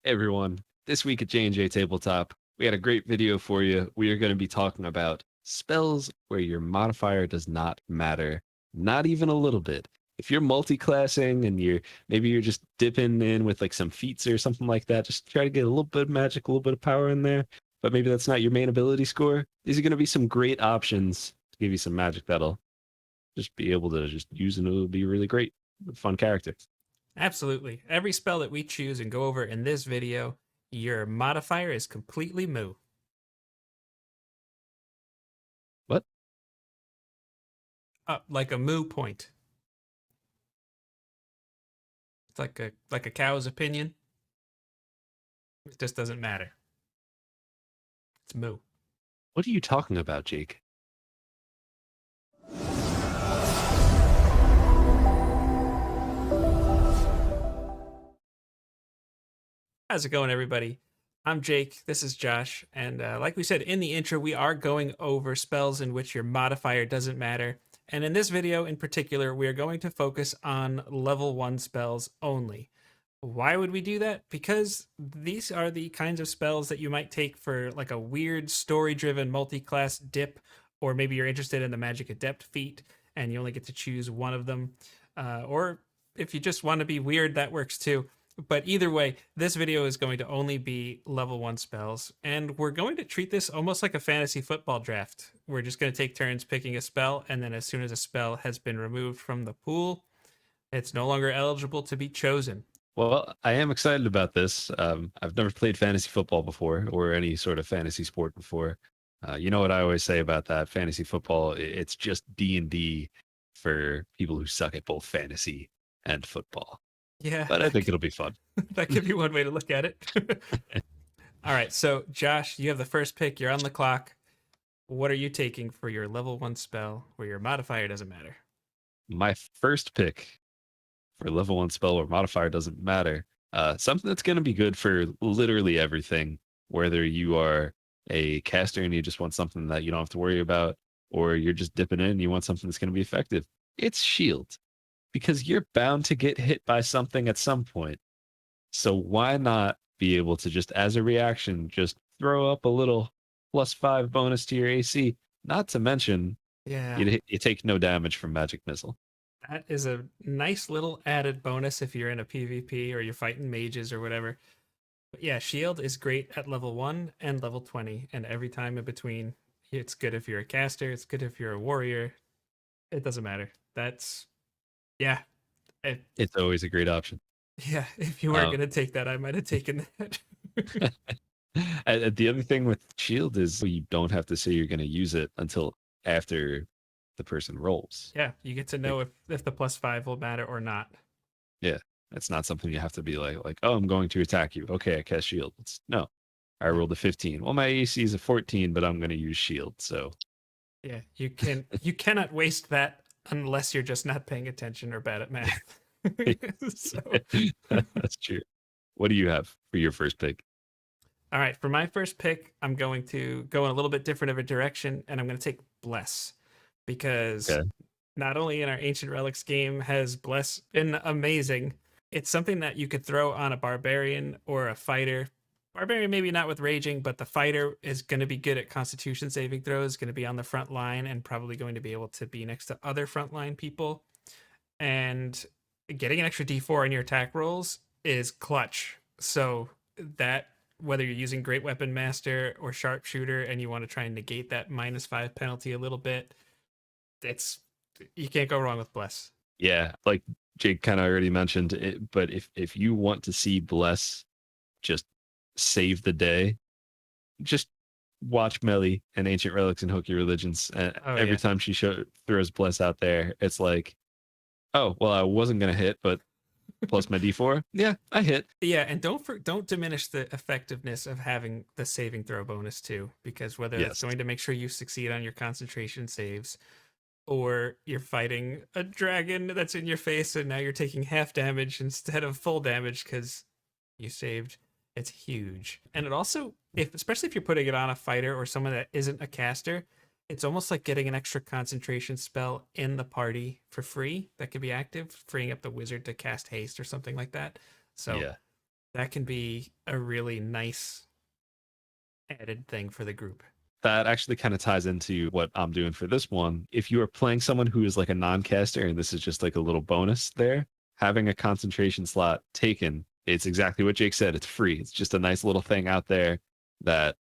Hey everyone, this week at JNJtabletop, we had a great video for you. We are going to be talking about spells where your modifier does not matter, not even a little bit. If you're multi-classing and maybe you're just dipping in with like some feats or something like that, just try to get a little bit of magic, a little bit of power in there, but maybe that's not your main ability score. These are going to be some great options to give you some magic that'll just be able to just use, and it'll be really great, fun character. Absolutely. Every spell that we choose and go over in this video, your modifier is completely moo. What? Like a moo point. It's like a cow's opinion. It just doesn't matter. It's moo. What are you talking about, Jake? How's it going, everybody? I'm Jake. This is Josh. And like we said in the intro, we are going over spells in which your modifier doesn't matter. And in this video in particular, we are going to focus on level 1 spells only. Why would we do that? Because these are the kinds of spells that you might take for like a weird story driven multi-class dip, or maybe you're interested in the Magic Adept feat and you only get to choose one of them. Or if you just want to be weird, that works too. But either way, this video is going to only be level 1 spells, and we're going to treat this almost like a fantasy football draft. We're just going to take turns picking a spell, and then as soon as a spell has been removed from the pool, it's no longer eligible to be chosen. Well, I am excited about this. I've never played fantasy football before or any sort of fantasy sport before. You know what I always say about that? Fantasy football, it's just D&D for people who suck at both fantasy and football. Yeah, But I think it'll be fun. that could be one way to look at it. All right, so Josh, you have the first pick. You're on the clock. What are you taking for your level 1 spell where your modifier doesn't matter? My first pick for level 1 spell where modifier doesn't matter. Something that's going to be good for literally everything, whether you are a caster and you just want something that you don't have to worry about, or you're just dipping in and you want something that's going to be effective. It's shield, because you're bound to get hit by something at some point. So why not be able to just, as a reaction, just throw up a little +5 bonus to your AC? Not to mention, Yeah, you take no damage from magic missile. that is a nice little added bonus if you're in a PvP or you're fighting mages or whatever. But yeah, shield is great at level 1 and level 20, and every time in between. It's good if you're a caster, it's good if you're a warrior. It doesn't matter. That's, yeah. It, It's always a great option. yeah, if you weren't Um, going to take that, I might have taken that. the other thing with shield is you don't have to say you're going to use it until after the person rolls. Yeah, you get to Like, know if the +5 will matter or not. yeah, it's not something you have to be like, oh, I'm going to attack you. Okay, I cast shield. It's no, I Yeah. rolled a 15. Well, my AC is a 14, but I'm going to use shield. So Yeah, you cannot waste that unless you're just not paying attention or bad at math. So, that's true. What do you have for your first pick? all right, for my first pick, I'm going to go in a little bit different of a direction, and I'm going to take Bless because Okay. not only in our Ancient Relics game has Bless been amazing, it's something that you could throw on a barbarian or a fighter. Barbarian maybe not with raging, but the fighter is going to be good at Constitution saving throws, going to be on the front line, and probably going to be able to be next to other frontline people. And getting an extra D4 on your attack rolls is clutch. So that whether you're using Great Weapon Master or Sharpshooter and you want to try and negate that -5 penalty a little bit, it's you can't go wrong with Bless. Yeah, like Jake kind of already mentioned it, but if you want to see Bless just save the day, just watch Melly and Ancient Relics and Hooky Religions. And Oh every yeah. time she throws Bless out there, it's like, oh, well, I wasn't gonna hit, but plus my D4, yeah, I hit. Yeah, and don't diminish the effectiveness of having the saving throw bonus too, because whether that's Yes, going to make sure you succeed on your concentration saves, or you're fighting a dragon that's in your face and now you're taking half damage instead of full damage because you saved, it's huge. And it also, if especially if you're putting it on a fighter or someone that isn't a caster, it's almost like getting an extra concentration spell in the party for free that could be active, freeing up the wizard to cast haste or something like that. So yeah. That can be a really nice added thing for the group. That actually kind of ties into what I'm doing for this one. If you are playing someone who is like a non-caster, and this is just like a little bonus there, having a concentration slot taken, it's exactly what Jake said. It's free. It's just a nice little thing out there that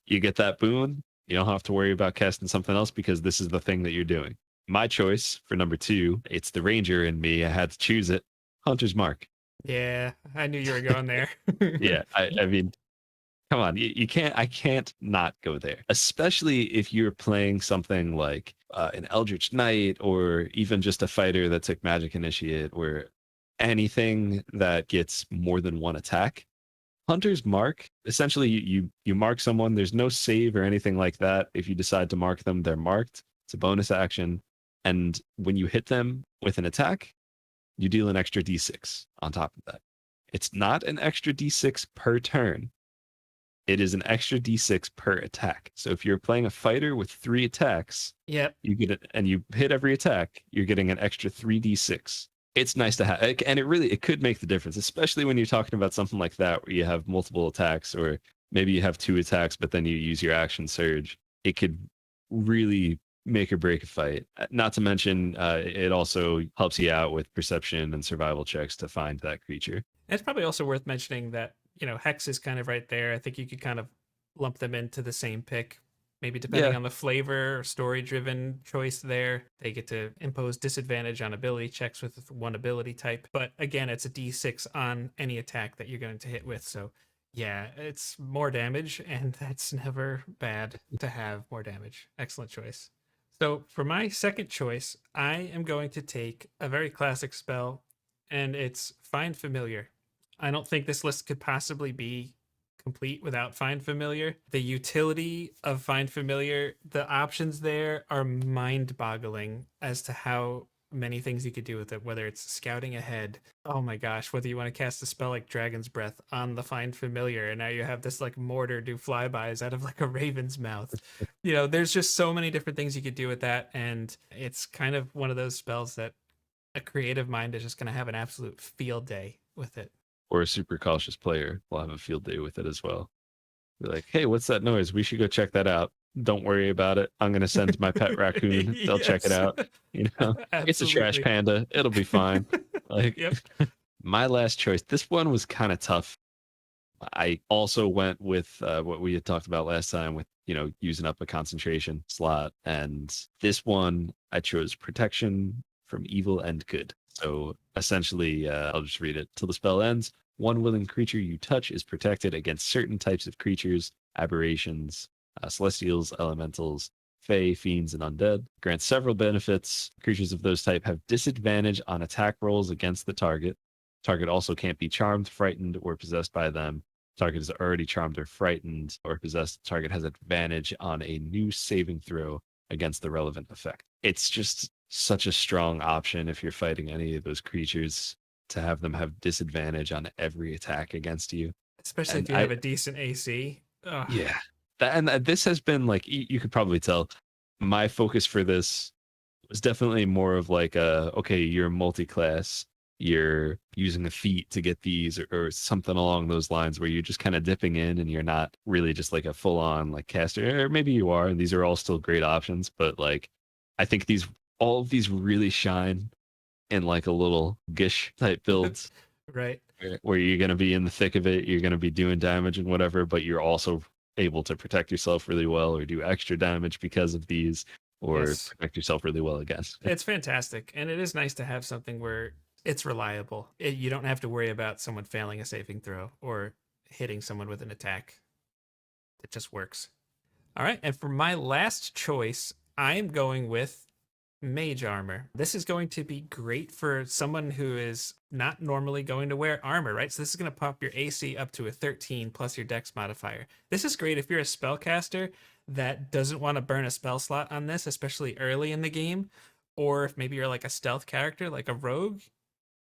you get that boon. You don't have to worry about casting something else because this is the thing that you're doing. My choice for number two, it's the Ranger in me. I had to choose it. Hunter's Mark. Yeah, I knew you were going there. Yeah, I mean, come on, you can't. I can't not go there, especially if you're playing something like an Eldritch Knight or even just a fighter that took Magic Initiate, or anything that gets more than one attack. Hunter's Mark, essentially, you mark someone. There's no save or anything like that. If you decide to mark them, they're marked. It's a bonus action, and when you hit them with an attack, you deal an extra d6 on top of that. It's not an extra d6 per turn. It is an extra d6 per attack. So if you're playing a fighter with 3 attacks, Yep. you get it, and you hit every attack, you're getting an extra 3d6. It's nice to have, and it could make the difference, especially when you're talking about something like that where you have multiple attacks, or maybe you have 2 attacks, but then you use your action surge. It could really make or break a fight. Not to mention, it also helps you out with perception and survival checks to find that creature. It's probably also worth mentioning that, Hex is kind of right there. I think you could kind of lump them into the same pick. Maybe depending Yeah, on the flavor or story driven choice there, they get to impose disadvantage on ability checks with one ability type. But again, it's a d6 on any attack that you're going to hit with. So yeah, it's more damage, and that's never bad to have more damage. Excellent choice. So for my second choice, I am going to take a very classic spell, and it's Find Familiar. I don't think this list could possibly be complete without Find Familiar. The utility of Find Familiar, the options there are mind boggling as to how many things you could do with it, whether it's scouting ahead. Oh my gosh, whether you want to cast a spell like Dragon's Breath on the Find Familiar, and now you have this like mortar do flybys out of like a raven's mouth. There's just so many different things you could do with that, and it's kind of one of those spells that a creative mind is just going to have an absolute field day with it. or a super cautious player will have a field day with it as well. Be like, hey, what's that noise? We should go check that out. Don't worry about it. I'm going to send my pet raccoon. They'll check it Yes. out. It's a trash Absolutely. panda. It'll be fine. Like, Yep. my last choice, this one was kind of tough. I also went with what we had talked about last time with, using up a concentration slot. And this one, I chose protection from evil and good. So essentially, I'll just read it. Till the spell ends, one willing creature you touch is protected against certain types of creatures, aberrations, celestials, elementals, fae, fiends, and undead. Grants several benefits. Creatures of those type have disadvantage on attack rolls against the target. Target also can't be charmed, frightened, or possessed by them. Target is already charmed or frightened or possessed. Target has advantage on a new saving throw against the relevant effect. It's just such a strong option if you're fighting any of those creatures to have them have disadvantage on every attack against you. Especially And if you have a decent AC. Ugh. yeah, this has been like, you could probably tell my focus for this was definitely more of like okay, you're multi-class, you're using a feat to get these, or something along those lines, where you're just kind of dipping in and you're not really just like a full-on like caster, or maybe you are, and these are all still great options, but like I think all of these really shine in like a little gish type builds Right. where you're going to be in the thick of it, you're going to be doing damage and whatever, but you're also able to protect yourself really well, or do extra damage because of these, or Yes. protect yourself really well against. It's fantastic. And it is nice to have something where it's reliable. You don't have to worry about someone failing a saving throw or hitting someone with an attack. It just works. All right. And for my last choice, I'm going with Mage armor. This is going to be great for someone who is not normally going to wear armor, right? So this is going to pop your AC up to a 13 plus your dex modifier. This is great if you're a spellcaster that doesn't want to burn a spell slot on this, especially early in the game, or if maybe you're like a stealth character, like a rogue.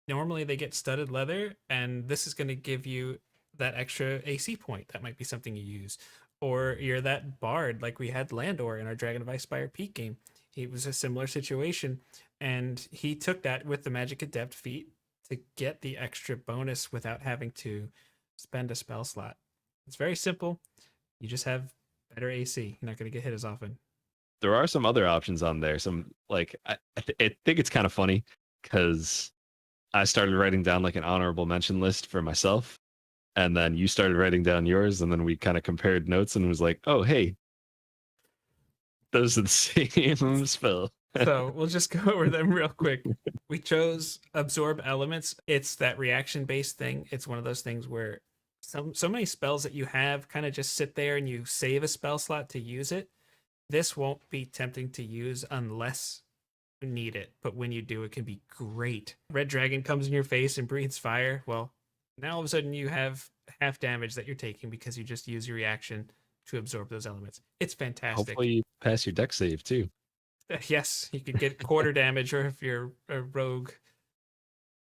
Normally they get studded leather, and this is going to give you that extra AC point. That might be something you use. Or you're that bard like we had Landor in our Dragon of Icespire Peak game. He was a similar situation, and he took that with the Magic Adept feat to get the extra bonus without having to spend a spell slot. It's very simple. You just have better AC. You're not going to get hit as often. There are some other options on there. Some like I think it's kind of funny because I started writing down like an honorable mention list for myself, and then you started writing down yours, and then we kind of compared notes and was like, oh hey, those are the same spell. So we'll just go over them real quick. We chose absorb elements. It's that reaction based thing. It's one of those things where so many spells that you have kind of just sit there and you save a spell slot to use it. This won't be tempting to use unless you need it, but when you do, it can be great. Red Dragon comes in your face and breathes fire. Well, now all of a sudden you have half damage that you're taking because you just use your reaction to absorb those elements. It's fantastic. Hopefully you pass your deck save too. Yes, you could get quarter damage, or if you're a rogue,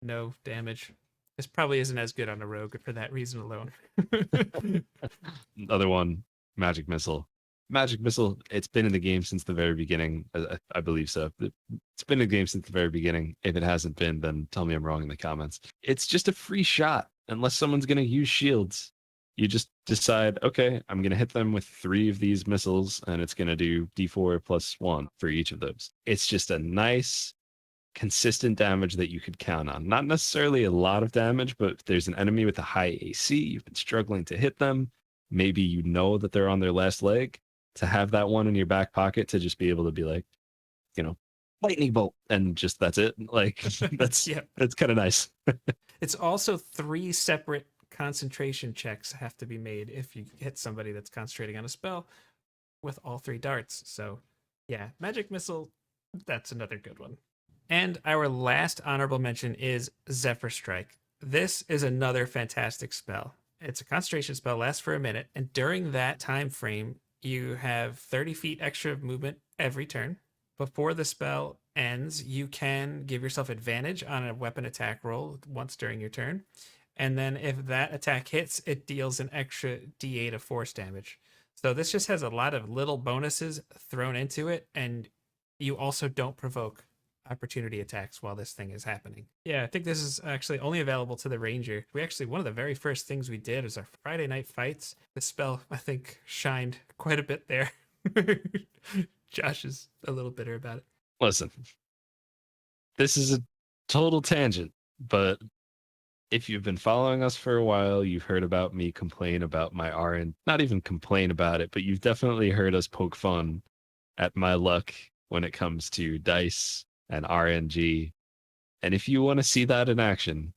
no damage. This probably isn't as good on a rogue for that reason alone. Other one, Magic Missile. Magic Missile, it's been in the game since the very beginning. I believe so. It's been in the game since the very beginning. If it hasn't been, then tell me I'm wrong in the comments. It's just a free shot unless someone's going to use shields. You just decide, okay, I'm going to hit them with 3 of these missiles, and it's going to do d4 plus 1 for each of those. It's just a nice, consistent damage that you could count on. Not necessarily a lot of damage, but if there's an enemy with a high AC, you've been struggling to hit them, maybe you know that they're on their last leg, to have that one in your back pocket to just be able to be like, lightning bolt, and just that's it. Like that's kind of nice. It's also 3 separate concentration checks have to be made if you hit somebody that's concentrating on a spell with all 3 darts. So yeah, Magic Missile, that's another good one. And our last honorable mention is Zephyr Strike. This is another fantastic spell. It's a concentration spell, lasts for a minute, and during that time frame, you have 30 feet extra movement every turn. Before the spell ends, you can give yourself advantage on a weapon attack roll once during your turn. And then if that attack hits, it deals an extra d8 of force damage. So this just has a lot of little bonuses thrown into it, and you also don't provoke opportunity attacks while this thing is happening. Yeah, I think this is actually only available to the Ranger. One of the very first things we did was our Friday night fights. The spell, I think, shined quite a bit there. Josh is a little bitter about it. Listen, this is a total tangent, but if you've been following us for a while, you've heard about me complain about my RN. Not even complain about it, but you've definitely heard us poke fun at my luck when it comes to dice and RNG. And if you want to see that in action,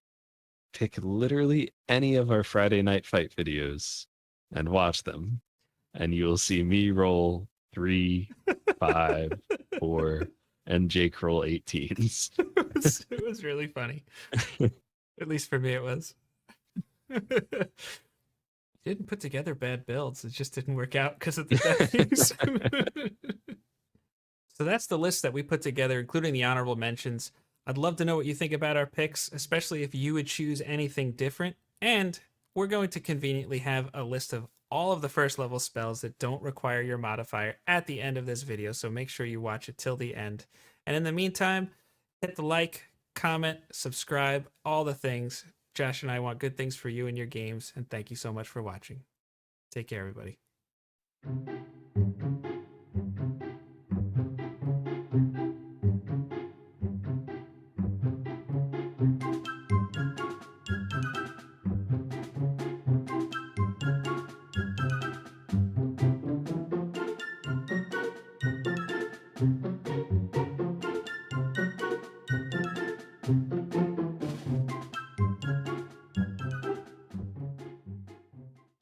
pick literally any of our Friday night fight videos and watch them. And you'll see me roll 3, 5, 4, and Jake roll 18s. It was really funny. At least for me, it was. Didn't put together bad builds. It just didn't work out because of the deckings. So that's the list that we put together, including the honorable mentions. I'd love to know what you think about our picks, especially if you would choose anything different. And we're going to conveniently have a list of all of the first level spells that don't require your modifier at the end of this video. So make sure you watch it till the end. And in the meantime, hit the like, comment, subscribe, all the things. Josh and I want good things for you and your games. And thank you so much for watching. Take care, everybody.